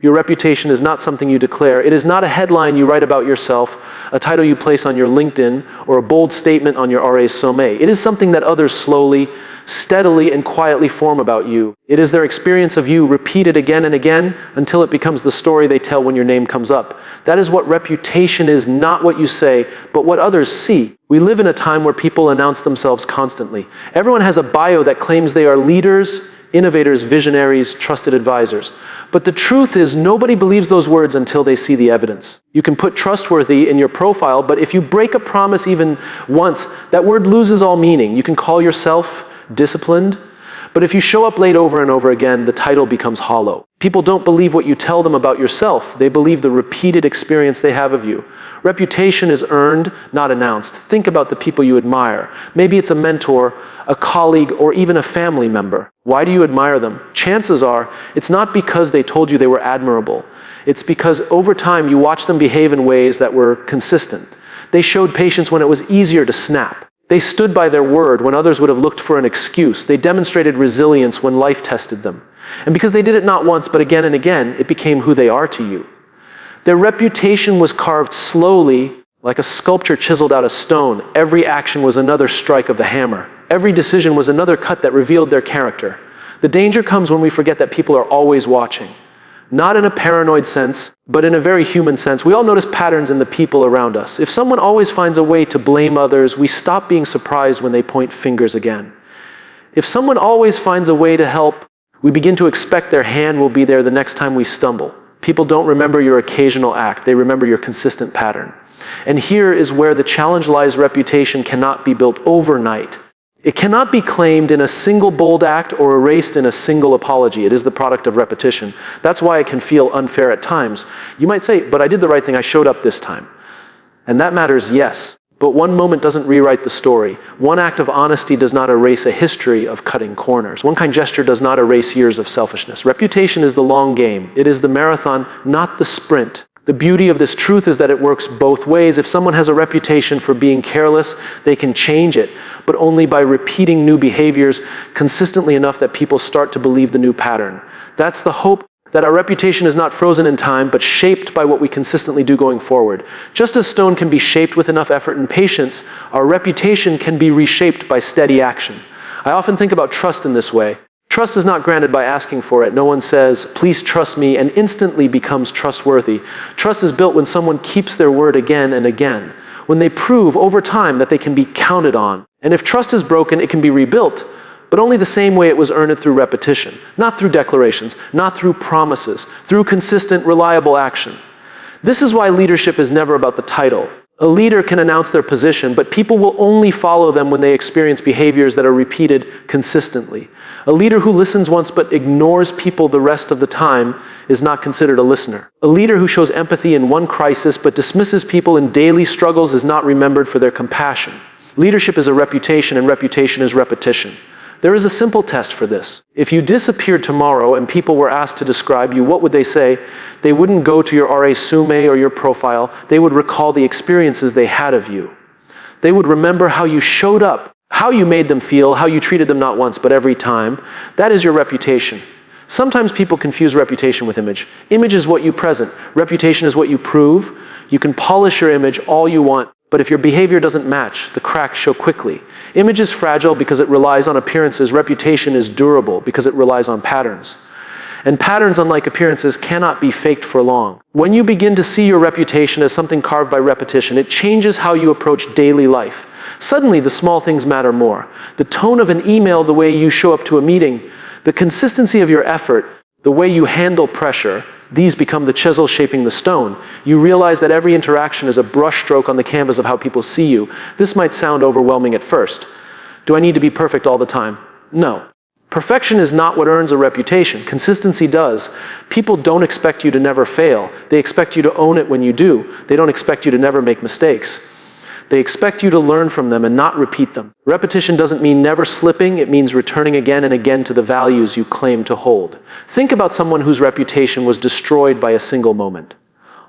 Your reputation is not something you declare. It is not a headline you write about yourself, a title you place on your LinkedIn, or a bold statement on your resume. It is something that others slowly, steadily, and quietly form about you. It is their experience of you repeated again and again until it becomes the story they tell when your name comes up. That is what reputation is, not what you say, but what others see. We live in a time where people announce themselves constantly. Everyone has a bio that claims they are leaders, innovators, visionaries, trusted advisors. But the truth is, nobody believes those words until they see the evidence. You can put trustworthy in your profile, but if you break a promise even once, that word loses all meaning. You can call yourself disciplined, but if you show up late over and over again, the title becomes hollow. People don't believe what you tell them about yourself. They believe the repeated experience they have of you. Reputation is earned, not announced. Think about the people you admire. Maybe it's a mentor, a colleague, or even a family member. Why do you admire them? Chances are, it's not because they told you they were admirable. It's because over time you watched them behave in ways that were consistent. They showed patience when it was easier to snap. They stood by their word when others would have looked for an excuse. They demonstrated resilience when life tested them. And because they did it not once, but again and again, it became who they are to you. Their reputation was carved slowly, like a sculpture chiseled out of stone. Every action was another strike of the hammer. Every decision was another cut that revealed their character. The danger comes when we forget that people are always watching. Not in a paranoid sense, but in a very human sense. We all notice patterns in the people around us. If someone always finds a way to blame others, we stop being surprised when they point fingers again. If someone always finds a way to help, we begin to expect their hand will be there the next time we stumble. People don't remember your occasional act, they remember your consistent pattern. And here is where the challenge lies. Reputation cannot be built overnight. It cannot be claimed in a single bold act or erased in a single apology. It is the product of repetition. That's why it can feel unfair at times. You might say, but I did the right thing, I showed up this time. And that matters, yes. But one moment doesn't rewrite the story. One act of honesty does not erase a history of cutting corners. One kind gesture does not erase years of selfishness. Reputation is the long game. It is the marathon, not the sprint. The beauty of this truth is that it works both ways. If someone has a reputation for being careless, they can change it, but only by repeating new behaviors consistently enough that people start to believe the new pattern. That's the hope, that our reputation is not frozen in time, but shaped by what we consistently do going forward. Just as stone can be shaped with enough effort and patience, our reputation can be reshaped by steady action. I often think about trust in this way. Trust is not granted by asking for it. No one says, please trust me, and instantly becomes trustworthy. Trust is built when someone keeps their word again and again, when they prove over time that they can be counted on. And if trust is broken, it can be rebuilt, but only the same way it was earned, through repetition, not through declarations, not through promises, through consistent, reliable action. This is why leadership is never about the title. A leader can announce their position, but people will only follow them when they experience behaviors that are repeated consistently. A leader who listens once but ignores people the rest of the time is not considered a listener. A leader who shows empathy in one crisis but dismisses people in daily struggles is not remembered for their compassion. Leadership is a reputation, and reputation is repetition. There is a simple test for this. If you disappeared tomorrow and people were asked to describe you, what would they say? They wouldn't go to your resume or your profile. They would recall the experiences they had of you. They would remember how you showed up, how you made them feel, how you treated them not once but every time. That is your reputation. Sometimes people confuse reputation with image. Image is what you present. Reputation is what you prove. You can polish your image all you want, but if your behavior doesn't match, the cracks show quickly. Image is fragile because it relies on appearances. Reputation is durable because it relies on patterns. And patterns, unlike appearances, cannot be faked for long. When you begin to see your reputation as something carved by repetition, it changes how you approach daily life. Suddenly, the small things matter more. The tone of an email, the way you show up to a meeting, the consistency of your effort, the way you handle pressure, these become the chisel shaping the stone. You realize that every interaction is a brushstroke on the canvas of how people see you. This might sound overwhelming at first. Do I need to be perfect all the time? No. Perfection is not what earns a reputation. Consistency does. People don't expect you to never fail. They expect you to own it when you do. They don't expect you to never make mistakes. They expect you to learn from them and not repeat them. Repetition doesn't mean never slipping. It means returning again and again to the values you claim to hold. Think about someone whose reputation was destroyed by a single moment.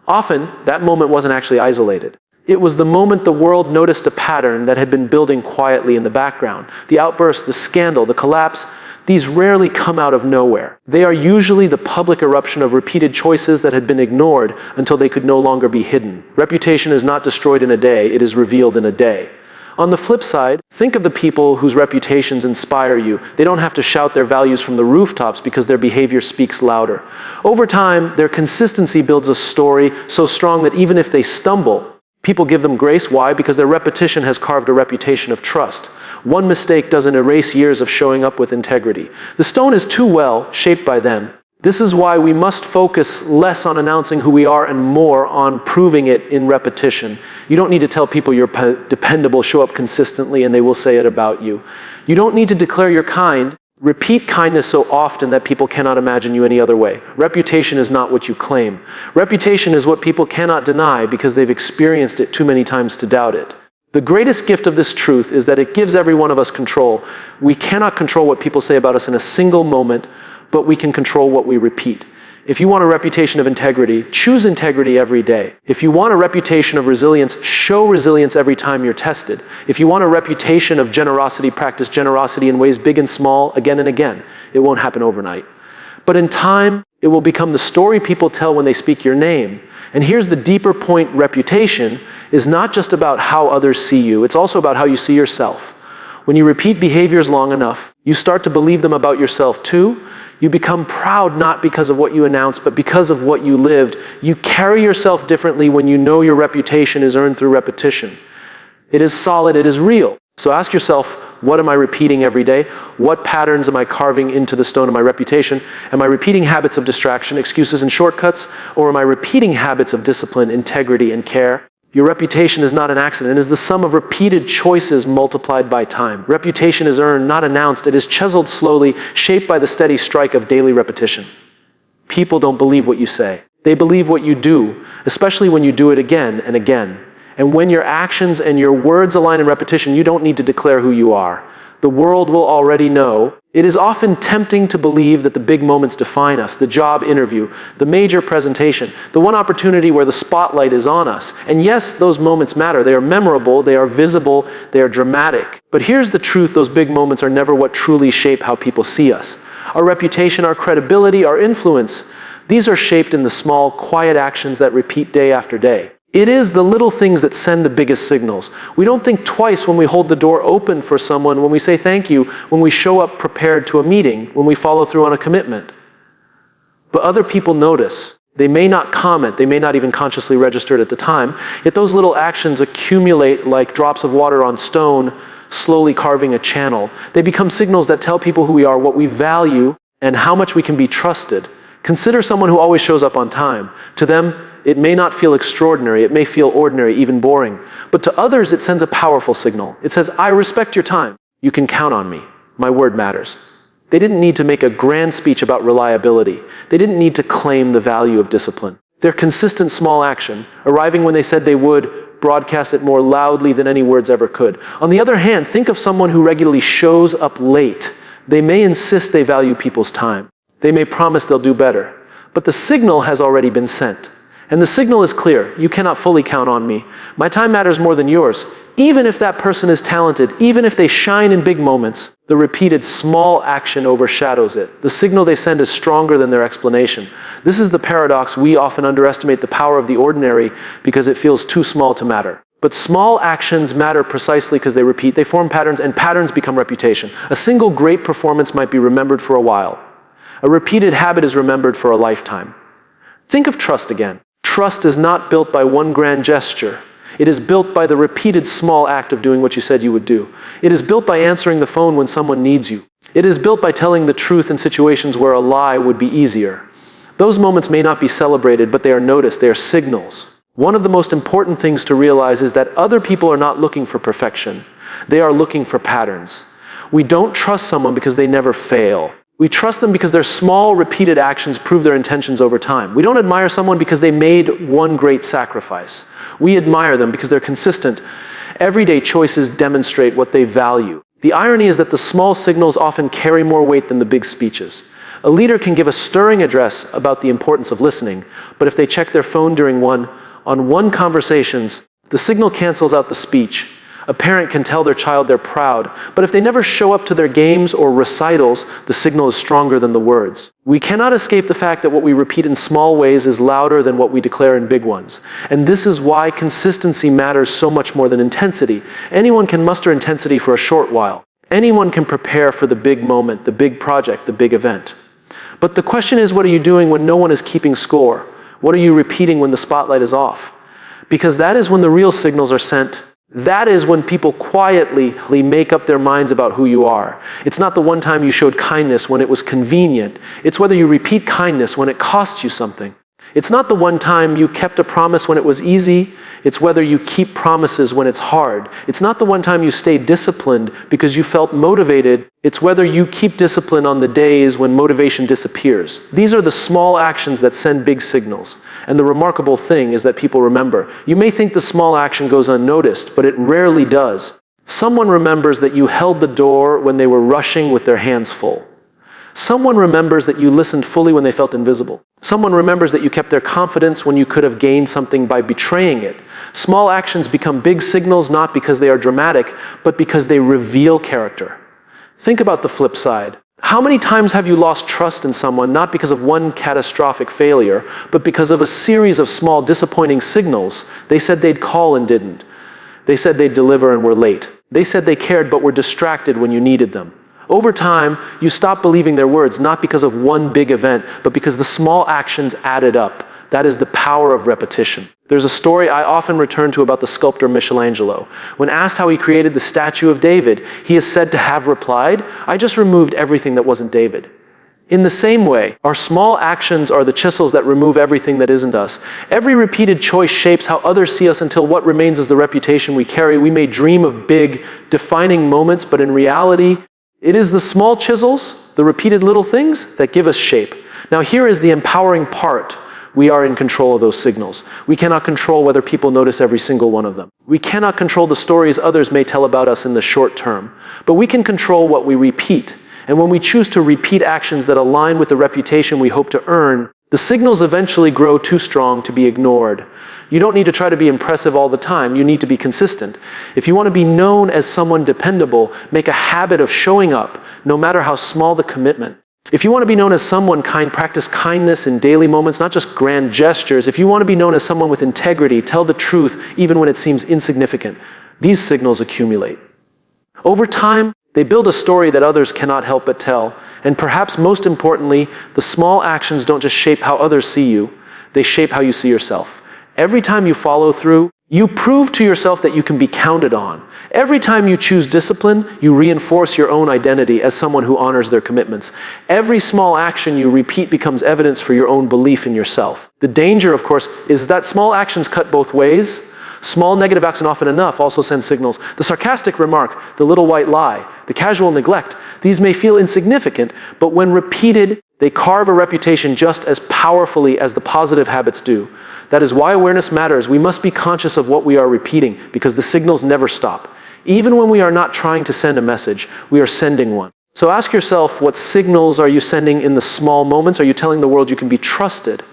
Often, that moment wasn't actually isolated. It was the moment the world noticed a pattern that had been building quietly in the background. The outburst, the scandal, the collapse, these rarely come out of nowhere. They are usually the public eruption of repeated choices that had been ignored until they could no longer be hidden. Reputation is not destroyed in a day, it is revealed in a day. On the flip side, think of the people whose reputations inspire you. They don't have to shout their values from the rooftops because their behavior speaks louder. Over time, their consistency builds a story so strong that even if they stumble, people give them grace. Why? Because their repetition has carved a reputation of trust. One mistake doesn't erase years of showing up with integrity. The stone is too well shaped by them. This is why we must focus less on announcing who we are and more on proving it in repetition. You don't need to tell people you're dependable, show up consistently, and they will say it about you. You don't need to declare you're kind. Repeat kindness so often that people cannot imagine you any other way. Reputation is not what you claim. Reputation is what people cannot deny because they've experienced it too many times to doubt it. The greatest gift of this truth is that it gives every one of us control. We cannot control what people say about us in a single moment, but we can control what we repeat. If you want a reputation of integrity, choose integrity every day. If you want a reputation of resilience, show resilience every time you're tested. If you want a reputation of generosity, practice generosity in ways big and small, again and again. It won't happen overnight. But in time, it will become the story people tell when they speak your name. And here's the deeper point: reputation is not just about how others see you, it's also about how you see yourself. When you repeat behaviors long enough, you start to believe them about yourself too. You become proud not because of what you announced, but because of what you lived. You carry yourself differently when you know your reputation is earned through repetition. It is solid, it is real. So ask yourself, what am I repeating every day? What patterns am I carving into the stone of my reputation? Am I repeating habits of distraction, excuses, and shortcuts? Or am I repeating habits of discipline, integrity, and care? Your reputation is not an accident. It is the sum of repeated choices multiplied by time. Reputation is earned, not announced. It is chiseled slowly, shaped by the steady strike of daily repetition. People don't believe what you say. They believe what you do, especially when you do it again and again. And when your actions and your words align in repetition, you don't need to declare who you are. The world will already know. It is often tempting to believe that the big moments define us: the job interview, the major presentation, the one opportunity where the spotlight is on us. And yes, those moments matter. They are memorable, they are visible, they are dramatic. But here's the truth: those big moments are never what truly shape how people see us. Our reputation, our credibility, our influence, these are shaped in the small, quiet actions that repeat day after day. It is the little things that send the biggest signals. We don't think twice when we hold the door open for someone, when we say thank you, when we show up prepared to a meeting, when we follow through on a commitment. But other people notice. They may not comment, they may not even consciously register it at the time, yet those little actions accumulate like drops of water on stone, slowly carving a channel. They become signals that tell people who we are, what we value, and how much we can be trusted. Consider someone who always shows up on time. To them, it may not feel extraordinary, it may feel ordinary, even boring. But to others, it sends a powerful signal. It says, I respect your time. You can count on me. My word matters. They didn't need to make a grand speech about reliability. They didn't need to claim the value of discipline. Their consistent small action, arriving when they said they would, broadcast it more loudly than any words ever could. On the other hand, think of someone who regularly shows up late. They may insist they value people's time. They may promise they'll do better. But the signal has already been sent. And the signal is clear: you cannot fully count on me. My time matters more than yours. Even if that person is talented, even if they shine in big moments, the repeated small action overshadows it. The signal they send is stronger than their explanation. This is the paradox: we often underestimate the power of the ordinary because it feels too small to matter. But small actions matter precisely because they repeat, they form patterns, and patterns become reputation. A single great performance might be remembered for a while. A repeated habit is remembered for a lifetime. Think of trust again. Trust is not built by one grand gesture. It is built by the repeated small act of doing what you said you would do. It is built by answering the phone when someone needs you. It is built by telling the truth in situations where a lie would be easier. Those moments may not be celebrated, but they are noticed. They are signals. One of the most important things to realize is that other people are not looking for perfection. They are looking for patterns. We don't trust someone because they never fail. We trust them because their small, repeated actions prove their intentions over time. We don't admire someone because they made one great sacrifice. We admire them because they're consistent. Everyday choices demonstrate what they value. The irony is that the small signals often carry more weight than the big speeches. A leader can give a stirring address about the importance of listening, but if they check their phone during one-on-one conversations, The signal cancels out the speech. A parent can tell their child they're proud, but if they never show up to their games or recitals, the signal is stronger than the words. We cannot escape the fact that what we repeat in small ways is louder than what we declare in big ones. And this is why consistency matters so much more than intensity. Anyone can muster intensity for a short while. Anyone can prepare for the big moment, the big project, the big event. But the question is, what are you doing when no one is keeping score? What are you repeating when the spotlight is off? Because that is when the real signals are sent. That is when people quietly make up their minds about who you are. It's not the one time you showed kindness when it was convenient. It's whether you repeat kindness when it costs you something. It's not the one time you kept a promise when it was easy. It's whether you keep promises when it's hard. It's not the one time you stay disciplined because you felt motivated. It's whether you keep discipline on the days when motivation disappears. These are the small actions that send big signals. And the remarkable thing is that people remember. You may think the small action goes unnoticed, but it rarely does. Someone remembers that you held the door when they were rushing with their hands full. Someone remembers that you listened fully when they felt invisible. Someone remembers that you kept their confidence when you could have gained something by betraying it. Small actions become big signals not because they are dramatic, but because they reveal character. Think about the flip side. How many times have you lost trust in someone not because of one catastrophic failure, but because of a series of small disappointing signals? They said they'd call and didn't. They said they'd deliver and were late. They said they cared but were distracted when you needed them. Over time, you stop believing their words, not because of one big event, but because the small actions added up. That is the power of repetition. There's a story I often return to about the sculptor Michelangelo. When asked how he created the statue of David, he is said to have replied, "I just removed everything that wasn't David." In the same way, our small actions are the chisels that remove everything that isn't us. Every repeated choice shapes how others see us until what remains is the reputation we carry. We may dream of big, defining moments, but in reality, it is the small chisels, the repeated little things, that give us shape. Now here is the empowering part. We are in control of those signals. We cannot control whether people notice every single one of them. We cannot control the stories others may tell about us in the short term. But we can control what we repeat. And when we choose to repeat actions that align with the reputation we hope to earn, the signals eventually grow too strong to be ignored. You don't need to try to be impressive all the time. You need to be consistent. If you want to be known as someone dependable, make a habit of showing up, no matter how small the commitment. If you want to be known as someone kind, practice kindness in daily moments, not just grand gestures. If you want to be known as someone with integrity, tell the truth even when it seems insignificant. These signals accumulate. Over time, they build a story that others cannot help but tell. And perhaps most importantly, the small actions don't just shape how others see you, they shape how you see yourself. Every time you follow through, you prove to yourself that you can be counted on. Every time you choose discipline, you reinforce your own identity as someone who honors their commitments. Every small action you repeat becomes evidence for your own belief in yourself. The danger, of course, is that small actions cut both ways. Small negative action, often enough, also sends signals. The sarcastic remark, the little white lie, the casual neglect, these may feel insignificant, but when repeated, they carve a reputation just as powerfully as the positive habits do. That is why awareness matters. We must be conscious of what we are repeating because the signals never stop. Even when we are not trying to send a message, we are sending one. So ask yourself, what signals are you sending in the small moments? Are you telling the world you can be trusted?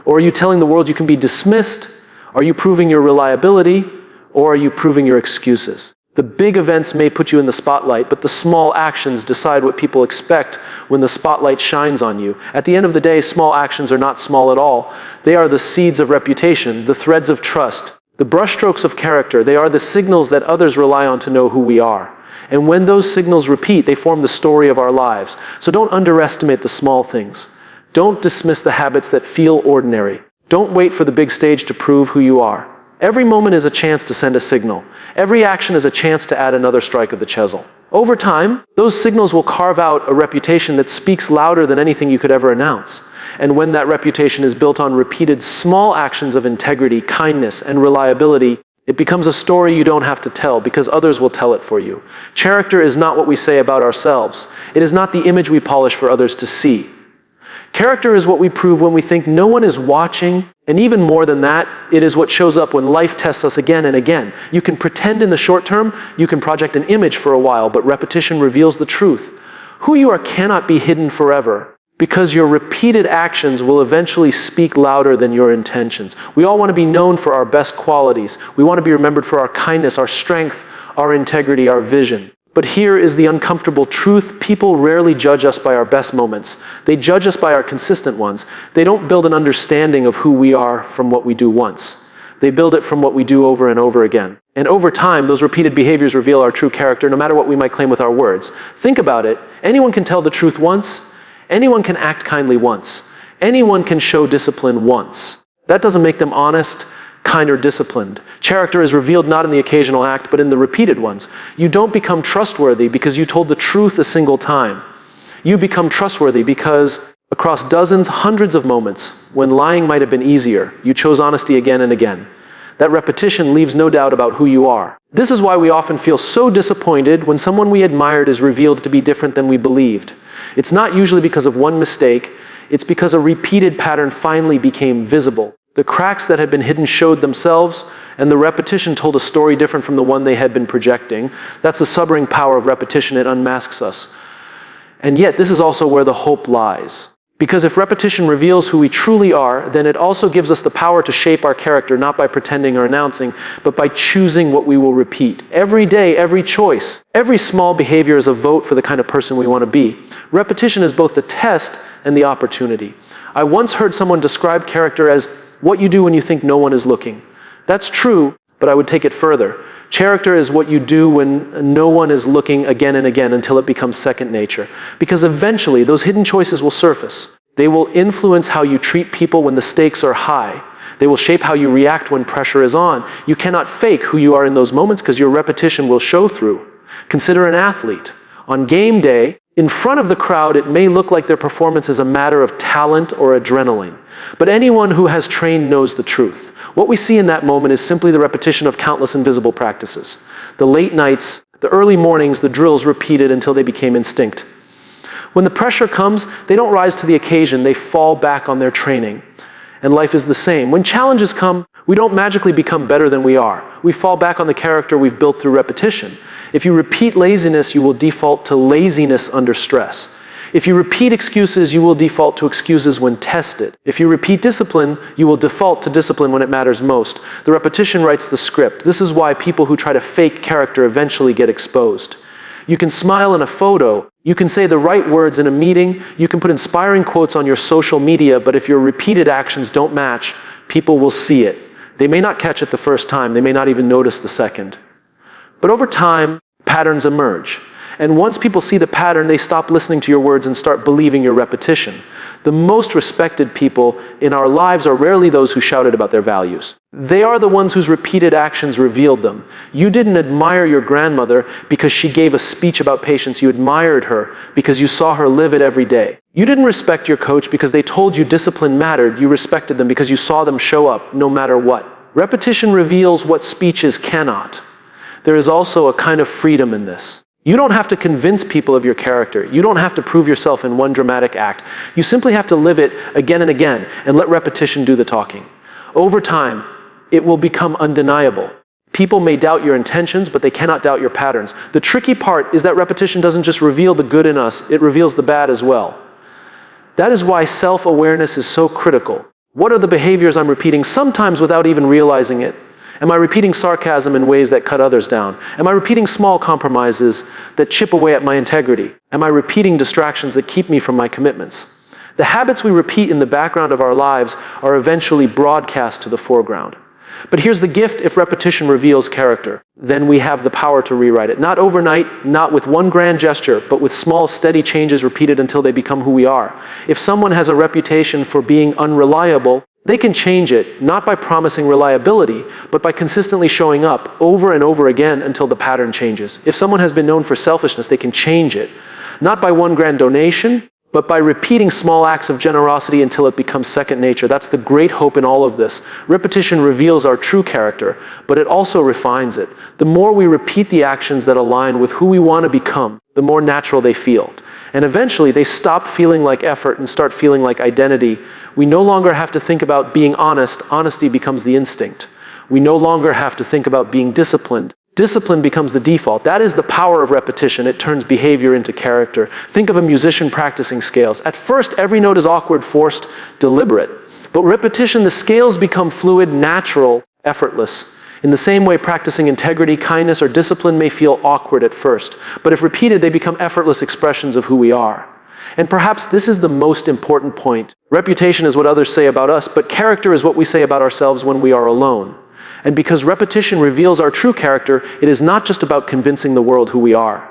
Or are you telling the world you can be dismissed? Are you proving your reliability? Or are you proving your excuses? The big events may put you in the spotlight, but the small actions decide what people expect when the spotlight shines on you. At the end of the day, small actions are not small at all. They are the seeds of reputation, the threads of trust, the brushstrokes of character. They are the signals that others rely on to know who we are. And when those signals repeat, they form the story of our lives. So don't underestimate the small things. Don't dismiss the habits that feel ordinary. Don't wait for the big stage to prove who you are. Every moment is a chance to send a signal. Every action is a chance to add another strike of the chisel. Over time, those signals will carve out a reputation that speaks louder than anything you could ever announce. And when that reputation is built on repeated small actions of integrity, kindness, and reliability, it becomes a story you don't have to tell because others will tell it for you. Character is not what we say about ourselves. It is not the image we polish for others to see. Character is what we prove when we think no one is watching, and even more than that, it is what shows up when life tests us again and again. You can pretend in the short term, you can project an image for a while, but repetition reveals the truth. Who you are cannot be hidden forever. Because your repeated actions will eventually speak louder than your intentions. We all want to be known for our best qualities. We want to be remembered for our kindness, our strength, our integrity, our vision. But here is the uncomfortable truth. People rarely judge us by our best moments. They judge us by our consistent ones. They don't build an understanding of who we are from what we do once. They build it from what we do over and over again. And over time, those repeated behaviors reveal our true character, no matter what we might claim with our words. Think about it. Anyone can tell the truth once. Anyone can act kindly once. Anyone can show discipline once. That doesn't make them honest, kind, or disciplined. Character is revealed not in the occasional act, but in the repeated ones. You don't become trustworthy because you told the truth a single time. You become trustworthy because across dozens, hundreds of moments, when lying might have been easier, you chose honesty again and again. That repetition leaves no doubt about who you are. This is why we often feel so disappointed when someone we admired is revealed to be different than we believed. It's not usually because of one mistake. It's because a repeated pattern finally became visible. The cracks that had been hidden showed themselves, and the repetition told a story different from the one they had been projecting. That's the sobering power of repetition. It unmasks us. And yet, this is also where the hope lies. Because if repetition reveals who we truly are, then it also gives us the power to shape our character, not by pretending or announcing, but by choosing what we will repeat. Every day, every choice, every small behavior is a vote for the kind of person we want to be. Repetition is both the test and the opportunity. I once heard someone describe character as what you do when you think no one is looking. That's true, but I would take it further. Character is what you do when no one is looking again and again until it becomes second nature. Because eventually, those hidden choices will surface. They will influence how you treat people when the stakes are high. They will shape how you react when pressure is on. You cannot fake who you are in those moments because your repetition will show through. Consider an athlete. On game day, in front of the crowd, it may look like their performance is a matter of talent or adrenaline. But anyone who has trained knows the truth. What we see in that moment is simply the repetition of countless invisible practices. The late nights, the early mornings, the drills repeated until they became instinct. When the pressure comes, they don't rise to the occasion, they fall back on their training. And life is the same. When challenges come, we don't magically become better than we are. We fall back on the character we've built through repetition. If you repeat laziness, you will default to laziness under stress. If you repeat excuses, you will default to excuses when tested. If you repeat discipline, you will default to discipline when it matters most. The repetition writes the script. This is why people who try to fake character eventually get exposed. You can smile in a photo, you can say the right words in a meeting, you can put inspiring quotes on your social media, but if your repeated actions don't match, people will see it. They may not catch it the first time, they may not even notice the second. But over time, patterns emerge. And once people see the pattern, they stop listening to your words and start believing your repetition. The most respected people in our lives are rarely those who shouted about their values. They are the ones whose repeated actions revealed them. You didn't admire your grandmother because she gave a speech about patience. You admired her because you saw her live it every day. You didn't respect your coach because they told you discipline mattered. You respected them because you saw them show up no matter what. Repetition reveals what speeches cannot. There is also a kind of freedom in this. You don't have to convince people of your character. You don't have to prove yourself in one dramatic act. You simply have to live it again and again and let repetition do the talking. Over time, it will become undeniable. People may doubt your intentions, but they cannot doubt your patterns. The tricky part is that repetition doesn't just reveal the good in us, it reveals the bad as well. That is why self-awareness is so critical. What are the behaviors I'm repeating, sometimes without even realizing it? Am I repeating sarcasm in ways that cut others down? Am I repeating small compromises that chip away at my integrity? Am I repeating distractions that keep me from my commitments? The habits we repeat in the background of our lives are eventually broadcast to the foreground. But here's the gift: if repetition reveals character, then we have the power to rewrite it. Not overnight, not with one grand gesture, but with small, steady changes repeated until they become who we are. If someone has a reputation for being unreliable, they can change it, not by promising reliability, but by consistently showing up over and over again until the pattern changes. If someone has been known for selfishness, they can change it, not by one grand donation, but by repeating small acts of generosity until it becomes second nature. That's the great hope in all of this. Repetition reveals our true character, but it also refines it. The more we repeat the actions that align with who we want to become, the more natural they feel. And eventually, they stop feeling like effort and start feeling like identity. We no longer have to think about being honest. Honesty becomes the instinct. We no longer have to think about being disciplined. Discipline becomes the default. That is the power of repetition. It turns behavior into character. Think of a musician practicing scales. At first, every note is awkward, forced, deliberate. But repetition, the scales become fluid, natural, effortless. In the same way, practicing integrity, kindness, or discipline may feel awkward at first. But if repeated, they become effortless expressions of who we are. And perhaps this is the most important point. Reputation is what others say about us, but character is what we say about ourselves when we are alone. And because repetition reveals our true character, it is not just about convincing the world who we are.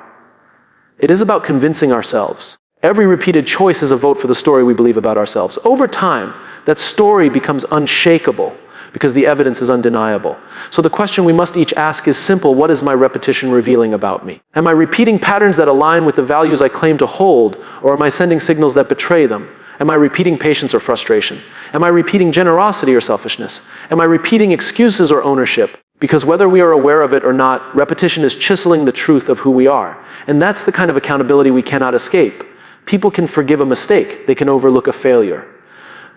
It is about convincing ourselves. Every repeated choice is a vote for the story we believe about ourselves. Over time, that story becomes unshakable because the evidence is undeniable. So the question we must each ask is simple: what is my repetition revealing about me? Am I repeating patterns that align with the values I claim to hold, or am I sending signals that betray them? Am I repeating patience or frustration? Am I repeating generosity or selfishness? Am I repeating excuses or ownership? Because whether we are aware of it or not, repetition is chiseling the truth of who we are. And that's the kind of accountability we cannot escape. People can forgive a mistake. They can overlook a failure.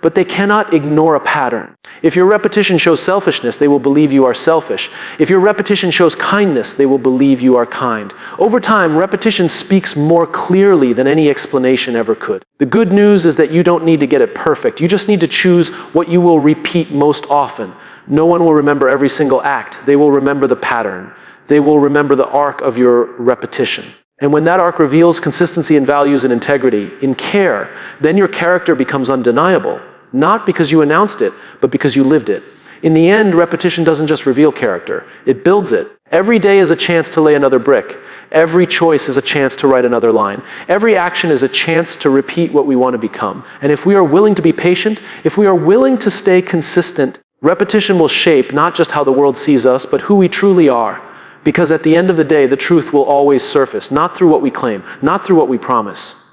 But they cannot ignore a pattern. If your repetition shows selfishness, they will believe you are selfish. If your repetition shows kindness, they will believe you are kind. Over time, repetition speaks more clearly than any explanation ever could. The good news is that you don't need to get it perfect. You just need to choose what you will repeat most often. No one will remember every single act. They will remember the pattern. They will remember the arc of your repetition. And when that arc reveals consistency in values and integrity, in care, then your character becomes undeniable. Not because you announced it, but because you lived it. In the end, repetition doesn't just reveal character, it builds it. Every day is a chance to lay another brick. Every choice is a chance to write another line. Every action is a chance to repeat what we want to become. And if we are willing to be patient, if we are willing to stay consistent, repetition will shape not just how the world sees us, but who we truly are. Because at the end of the day, the truth will always surface, not through what we claim, not through what we promise,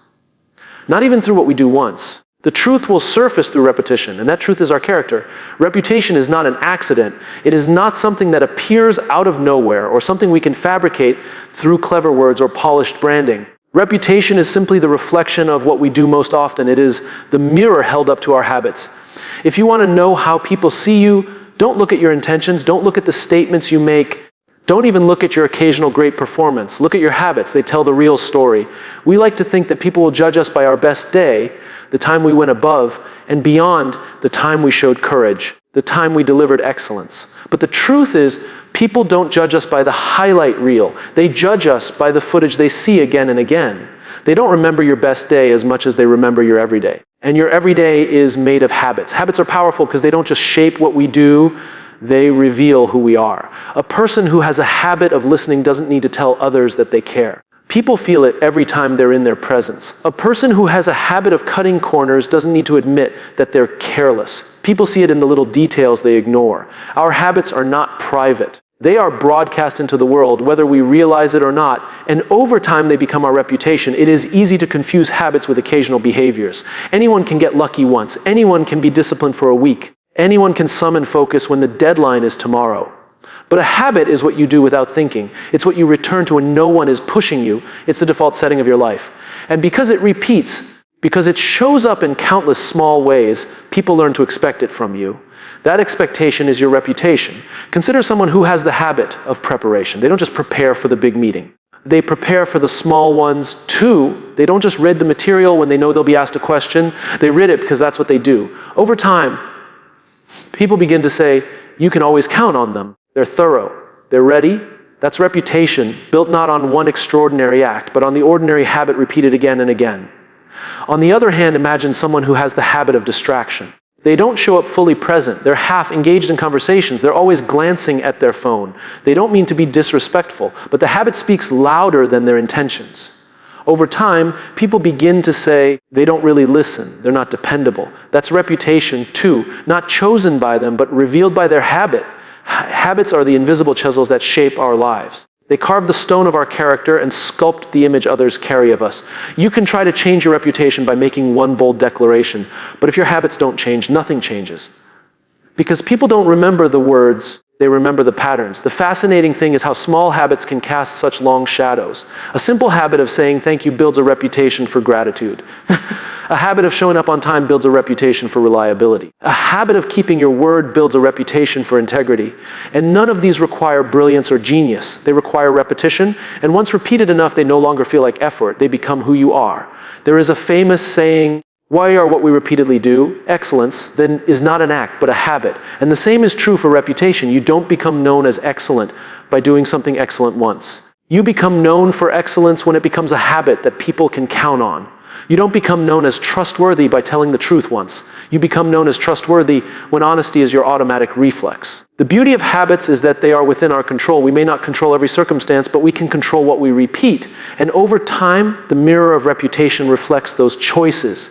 not even through what we do once. The truth will surface through repetition, and that truth is our character. Reputation is not an accident. It is not something that appears out of nowhere or something we can fabricate through clever words or polished branding. Reputation is simply the reflection of what we do most often. It is the mirror held up to our habits. If you want to know how people see you, don't look at your intentions, don't look at the statements you make. Don't even look at your occasional great performance. Look at your habits. They tell the real story. We like to think that people will judge us by our best day, the time we went above and beyond, the time we showed courage, the time we delivered excellence. But the truth is, people don't judge us by the highlight reel. They judge us by the footage they see again and again. They don't remember your best day as much as they remember your everyday. And your everyday is made of habits. Habits are powerful because they don't just shape what we do, they reveal who we are. A person who has a habit of listening doesn't need to tell others that they care. People feel it every time they're in their presence. A person who has a habit of cutting corners doesn't need to admit that they're careless. People see it in the little details they ignore. Our habits are not private. They are broadcast into the world, whether we realize it or not, and over time they become our reputation. It is easy to confuse habits with occasional behaviors. Anyone can get lucky once. Anyone can be disciplined for a week. Anyone can summon focus when the deadline is tomorrow. But a habit is what you do without thinking. It's what you return to when no one is pushing you. It's the default setting of your life. And because it repeats, because it shows up in countless small ways, people learn to expect it from you. That expectation is your reputation. Consider someone who has the habit of preparation. They don't just prepare for the big meeting. They prepare for the small ones too. They don't just read the material when they know they'll be asked a question. They read it because that's what they do. Over time, people begin to say, you can always count on them. They're thorough. They're ready. That's reputation, built not on one extraordinary act, but on the ordinary habit repeated again and again. On the other hand, imagine someone who has the habit of distraction. They don't show up fully present. They're half engaged in conversations. They're always glancing at their phone. They don't mean to be disrespectful, but the habit speaks louder than their intentions. Over time, people begin to say they don't really listen. They're not dependable. That's reputation too, not chosen by them, but revealed by their habit. Habits are the invisible chisels that shape our lives. They carve the stone of our character and sculpt the image others carry of us. You can try to change your reputation by making one bold declaration, but if your habits don't change, nothing changes. Because people don't remember the words, They remember the patterns. The fascinating thing is how small habits can cast such long shadows. A simple habit of saying thank you builds a reputation for gratitude. A habit of showing up on time builds a reputation for reliability. A habit of keeping your word builds a reputation for integrity. And none of these require brilliance or genius. They require repetition, and once repeated enough, they no longer feel like effort. They become who you are. There is a famous saying, "Why are what we repeatedly do, excellence, then is not an act, but a habit." And the same is true for reputation. You don't become known as excellent by doing something excellent once. You become known for excellence when it becomes a habit that people can count on. You don't become known as trustworthy by telling the truth once. You become known as trustworthy when honesty is your automatic reflex. The beauty of habits is that they are within our control. We may not control every circumstance, but we can control what we repeat. And over time, the mirror of reputation reflects those choices.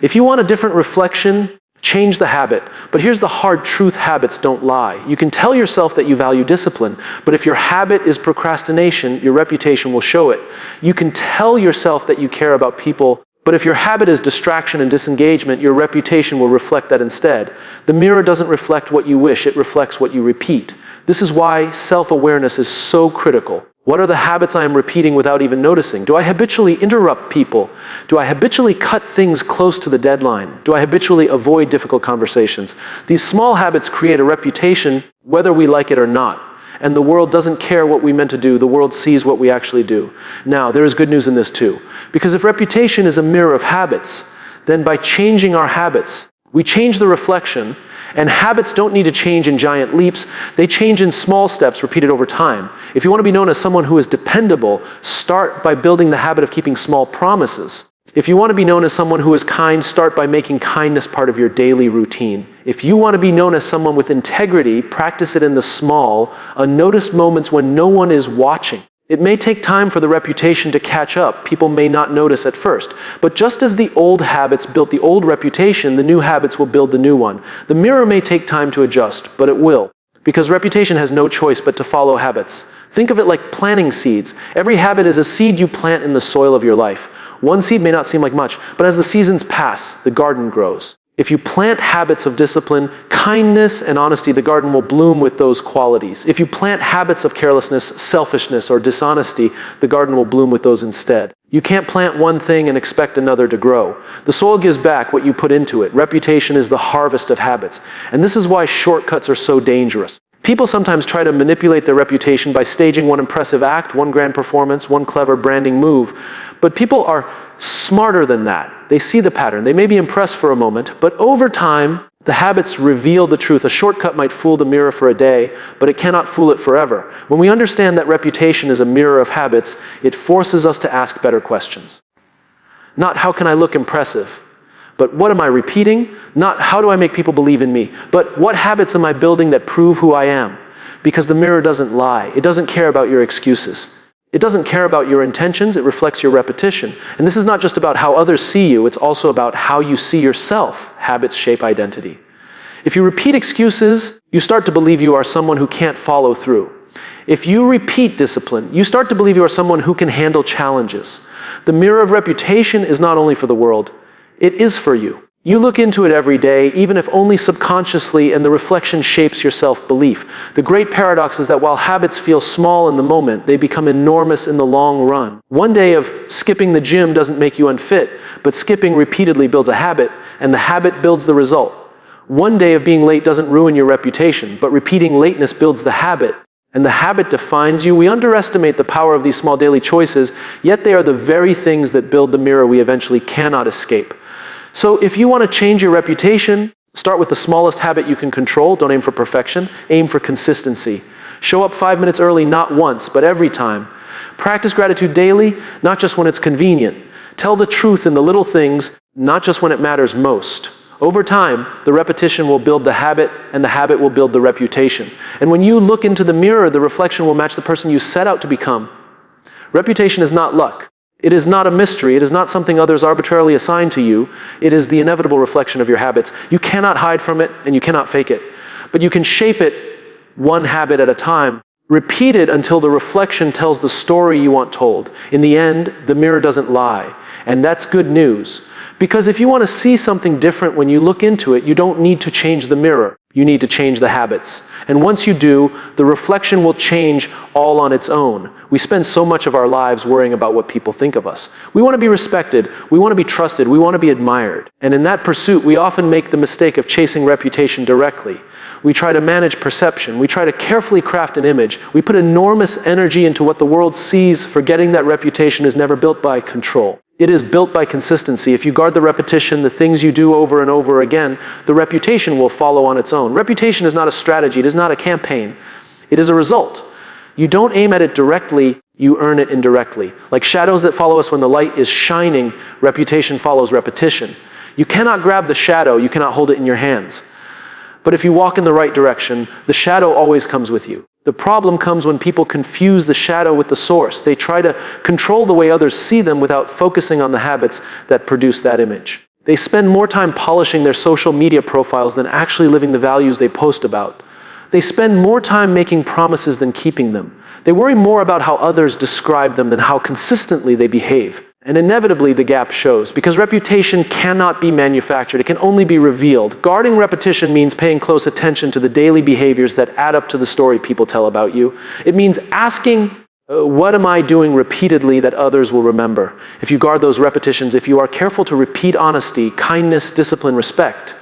If you want a different reflection, change the habit. But here's the hard truth: habits don't lie. You can tell yourself that you value discipline, but if your habit is procrastination, your reputation will show it. You can tell yourself that you care about people, but if your habit is distraction and disengagement, your reputation will reflect that instead. The mirror doesn't reflect what you wish, it reflects what you repeat. This is why self-awareness is so critical. What are the habits I am repeating without even noticing? Do I habitually interrupt people? Do I habitually cut things close to the deadline? Do I habitually avoid difficult conversations? These small habits create a reputation whether we like it or not. And the world doesn't care what we meant to do. The world sees what we actually do. Now, there is good news in this too. Because if reputation is a mirror of habits, then by changing our habits, we change the reflection. And habits don't need to change in giant leaps. They change in small steps repeated over time. If you want to be known as someone who is dependable, start by building the habit of keeping small promises. If you want to be known as someone who is kind, start by making kindness part of your daily routine. If you want to be known as someone with integrity, practice it in the small, unnoticed moments when no one is watching. It may take time for the reputation to catch up. People may not notice at first. But just as the old habits built the old reputation, the new habits will build the new one. The mirror may take time to adjust, but it will. Because reputation has no choice but to follow habits. Think of it like planting seeds. Every habit is a seed you plant in the soil of your life. One seed may not seem like much, but as the seasons pass, the garden grows. If you plant habits of discipline, kindness, and honesty, the garden will bloom with those qualities. If you plant habits of carelessness, selfishness, or dishonesty, the garden will bloom with those instead. You can't plant one thing and expect another to grow. The soil gives back what you put into it. Reputation is the harvest of habits. And this is why shortcuts are so dangerous. People sometimes try to manipulate their reputation by staging one impressive act, one grand performance, one clever branding move. But people are smarter than that. They see the pattern. They may be impressed for a moment, but over time, the habits reveal the truth. A shortcut might fool the mirror for a day, but it cannot fool it forever. When we understand that reputation is a mirror of habits, it forces us to ask better questions. Not how can I look impressive, but what am I repeating? Not how do I make people believe in me, but what habits am I building that prove who I am? Because the mirror doesn't lie. It doesn't care about your excuses. It doesn't care about your intentions, it reflects your repetition. And this is not just about how others see you, it's also about how you see yourself. Habits shape identity. If you repeat excuses, you start to believe you are someone who can't follow through. If you repeat discipline, you start to believe you are someone who can handle challenges. The mirror of reputation is not only for the world, it is for you. You look into it every day, even if only subconsciously, and the reflection shapes your self-belief. The great paradox is that while habits feel small in the moment, they become enormous in the long run. One day of skipping the gym doesn't make you unfit, but skipping repeatedly builds a habit, and the habit builds the result. One day of being late doesn't ruin your reputation, but repeating lateness builds the habit, and the habit defines you. We underestimate the power of these small daily choices, yet they are the very things that build the mirror we eventually cannot escape. So if you want to change your reputation, start with the smallest habit you can control. Don't aim for perfection. Aim for consistency. Show up 5 minutes early, not once, but every time. Practice gratitude daily, not just when it's convenient. Tell the truth in the little things, not just when it matters most. Over time, the repetition will build the habit, and the habit will build the reputation. And when you look into the mirror, the reflection will match the person you set out to become. Reputation is not luck. It is not a mystery. It is not something others arbitrarily assign to you. It is the inevitable reflection of your habits. You cannot hide from it, and you cannot fake it. But you can shape it one habit at a time. Repeat it until the reflection tells the story you want told. In the end, the mirror doesn't lie. And that's good news. Because if you want to see something different when you look into it, you don't need to change the mirror. you need to change the habits. And once you do, the reflection will change all on its own. We spend so much of our lives worrying about what people think of us. We want to be respected, we want to be trusted, we want to be admired. And in that pursuit, we often make the mistake of chasing reputation directly. We try to manage perception, we try to carefully craft an image, we put enormous energy into what the world sees, forgetting that reputation is never built by control. It is built by consistency. If you guard the repetition, the things you do over and over again, the reputation will follow on its own. Reputation is not a strategy, it is not a campaign. It is a result. You don't aim at it directly, you earn it indirectly. Like shadows that follow us when the light is shining, reputation follows repetition. You cannot grab the shadow, you cannot hold it in your hands. But if you walk in the right direction, the shadow always comes with you. The problem comes when people confuse the shadow with the source. They try to control the way others see them without focusing on the habits that produce that image. They spend more time polishing their social media profiles than actually living the values they post about. They spend more time making promises than keeping them. They worry more about how others describe them than how consistently they behave. And inevitably, the gap shows, because reputation cannot be manufactured. It can only be revealed. Guarding repetition means paying close attention to the daily behaviors that add up to the story people tell about you. It means asking, what am I doing repeatedly that others will remember? If you guard those repetitions, if you are careful to repeat honesty, kindness, discipline, respect,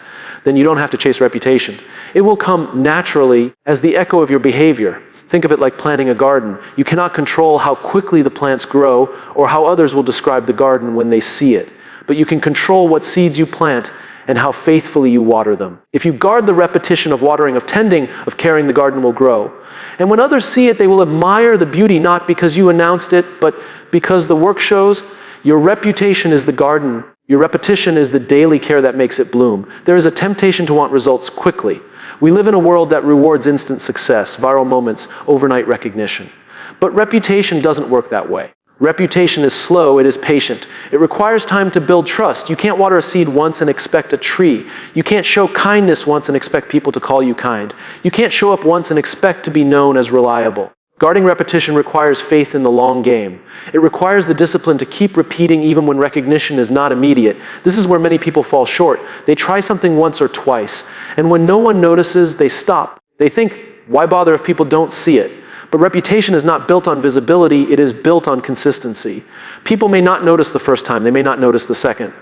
then you don't have to chase reputation. It will come naturally as the echo of your behavior. Think of it like planting a garden. You cannot control how quickly the plants grow or how others will describe the garden when they see it. But you can control what seeds you plant and how faithfully you water them. If you guard the repetition of watering, of tending, of caring, the garden will grow. And when others see it, they will admire the beauty, not because you announced it, but because the work shows. Your reputation is the garden. Your repetition is the daily care that makes it bloom. There is a temptation to want results quickly. We live in a world that rewards instant success, viral moments, overnight recognition. But reputation doesn't work that way. Reputation is slow, it is patient. It requires time to build trust. You can't water a seed once and expect a tree. You can't show kindness once and expect people to call you kind. You can't show up once and expect to be known as reliable. Guarding repetition requires faith in the long game. It requires the discipline to keep repeating even when recognition is not immediate. This is where many people fall short. They try something once or twice, and when no one notices, they stop. They think, why bother if people don't see it? But reputation is not built on visibility, it is built on consistency. People may not notice the first time, they may not notice the second.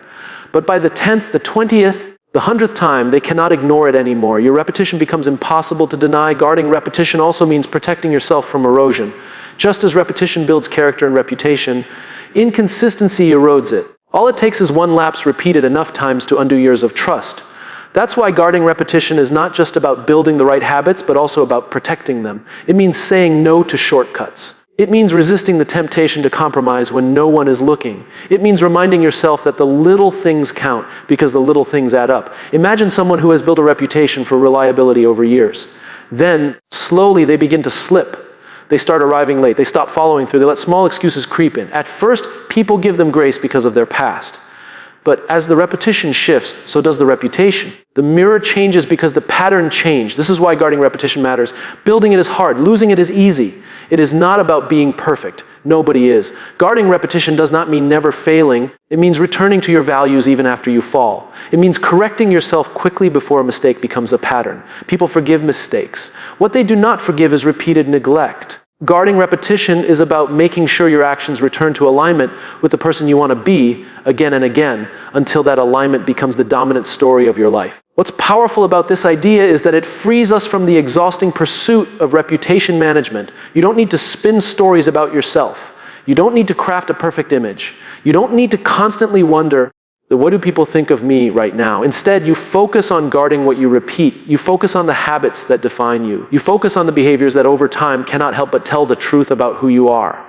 But by the 10th, the 20th, the 100th time, they cannot ignore it anymore. Your repetition becomes impossible to deny. Guarding repetition also means protecting yourself from erosion. Just as repetition builds character and reputation, inconsistency erodes it. All it takes is one lapse repeated enough times to undo years of trust. That's why guarding repetition is not just about building the right habits, but also about protecting them. It means saying no to shortcuts. It means resisting the temptation to compromise when no one is looking. It means reminding yourself that the little things count because the little things add up. Imagine someone who has built a reputation for reliability over years. Then, slowly, they begin to slip. They start arriving late. They stop following through. They let small excuses creep in. At first, people give them grace because of their past. But as the repetition shifts, so does the reputation. The mirror changes because the pattern changed. This is why guarding repetition matters. Building it is hard. Losing it is easy. It is not about being perfect. Nobody is. Guarding repetition does not mean never failing. It means returning to your values even after you fall. It means correcting yourself quickly before a mistake becomes a pattern. People forgive mistakes. What they do not forgive is repeated neglect. Guarding repetition is about making sure your actions return to alignment with the person you want to be again and again until that alignment becomes the dominant story of your life. What's powerful about this idea is that it frees us from the exhausting pursuit of reputation management. You don't need to spin stories about yourself. You don't need to craft a perfect image. You don't need to constantly wonder, what do people think of me right now? Instead, you focus on guarding what you repeat. You focus on the habits that define you. You focus on the behaviors that over time cannot help but tell the truth about who you are.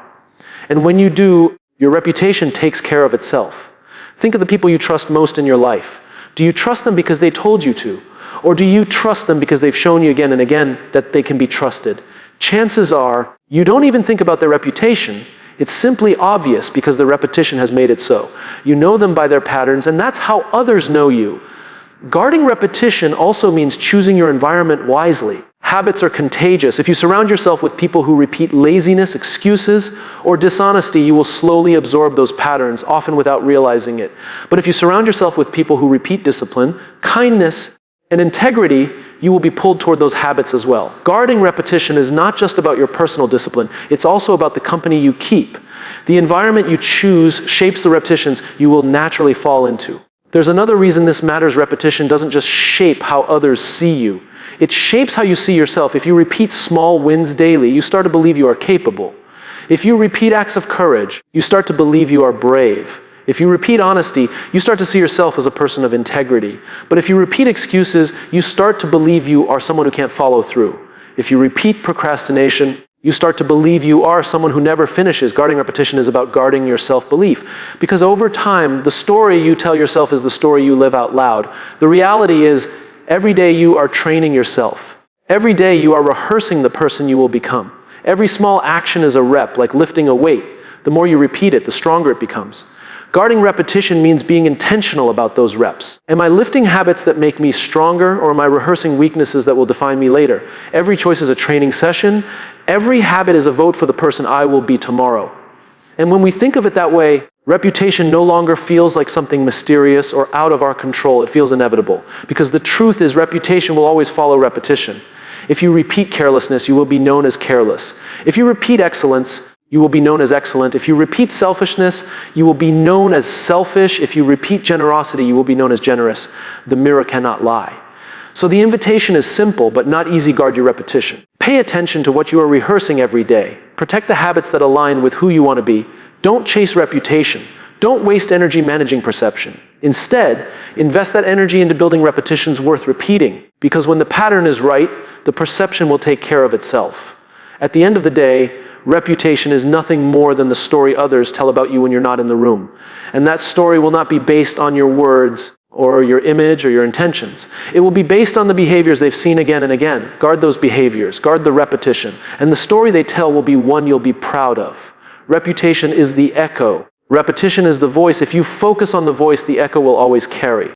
And when you do, your reputation takes care of itself. Think of the people you trust most in your life. Do you trust them because they told you to? Or do you trust them because they've shown you again and again that they can be trusted? Chances are, you don't even think about their reputation. It's simply obvious because the repetition has made it so. You know them by their patterns, and that's how others know you. Guarding repetition also means choosing your environment wisely. Habits are contagious. If you surround yourself with people who repeat laziness, excuses, or dishonesty, you will slowly absorb those patterns, often without realizing it. But if you surround yourself with people who repeat discipline, kindness, And integrity, you will be pulled toward those habits as well. Guarding repetition is not just about your personal discipline, it's also about the company you keep. The environment you choose shapes the repetitions you will naturally fall into. There's another reason this matters. Repetition doesn't just shape how others see you. It shapes how you see yourself. If you repeat small wins daily, you start to believe you are capable. If you repeat acts of courage, you start to believe you are brave. If you repeat honesty, you start to see yourself as a person of integrity. But if you repeat excuses, you start to believe you are someone who can't follow through. If you repeat procrastination, you start to believe you are someone who never finishes. Guarding repetition is about guarding your self-belief. Because over time, the story you tell yourself is the story you live out loud. The reality is, every day you are training yourself. Every day you are rehearsing the person you will become. Every small action is a rep, like lifting a weight. The more you repeat it, the stronger it becomes. Guarding repetition means being intentional about those reps. Am I lifting habits that make me stronger, or am I rehearsing weaknesses that will define me later? Every choice is a training session. Every habit is a vote for the person I will be tomorrow. And when we think of it that way, reputation no longer feels like something mysterious or out of our control. It feels inevitable. Because the truth is, reputation will always follow repetition. If you repeat carelessness, you will be known as careless. If you repeat excellence, you will be known as excellent. If you repeat selfishness, you will be known as selfish. If you repeat generosity, you will be known as generous. The mirror cannot lie. So the invitation is simple, but not easy. Guard your repetition. Pay attention to what you are rehearsing every day. Protect the habits that align with who you want to be. Don't chase reputation. Don't waste energy managing perception. Instead, invest that energy into building repetitions worth repeating. Because when the pattern is right, the perception will take care of itself. At the end of the day, reputation is nothing more than the story others tell about you when you're not in the room. And that story will not be based on your words or your image or your intentions. It will be based on the behaviors they've seen again and again. Guard those behaviors. Guard the repetition. And the story they tell will be one you'll be proud of. Reputation is the echo. Repetition is the voice. If you focus on the voice, the echo will always carry.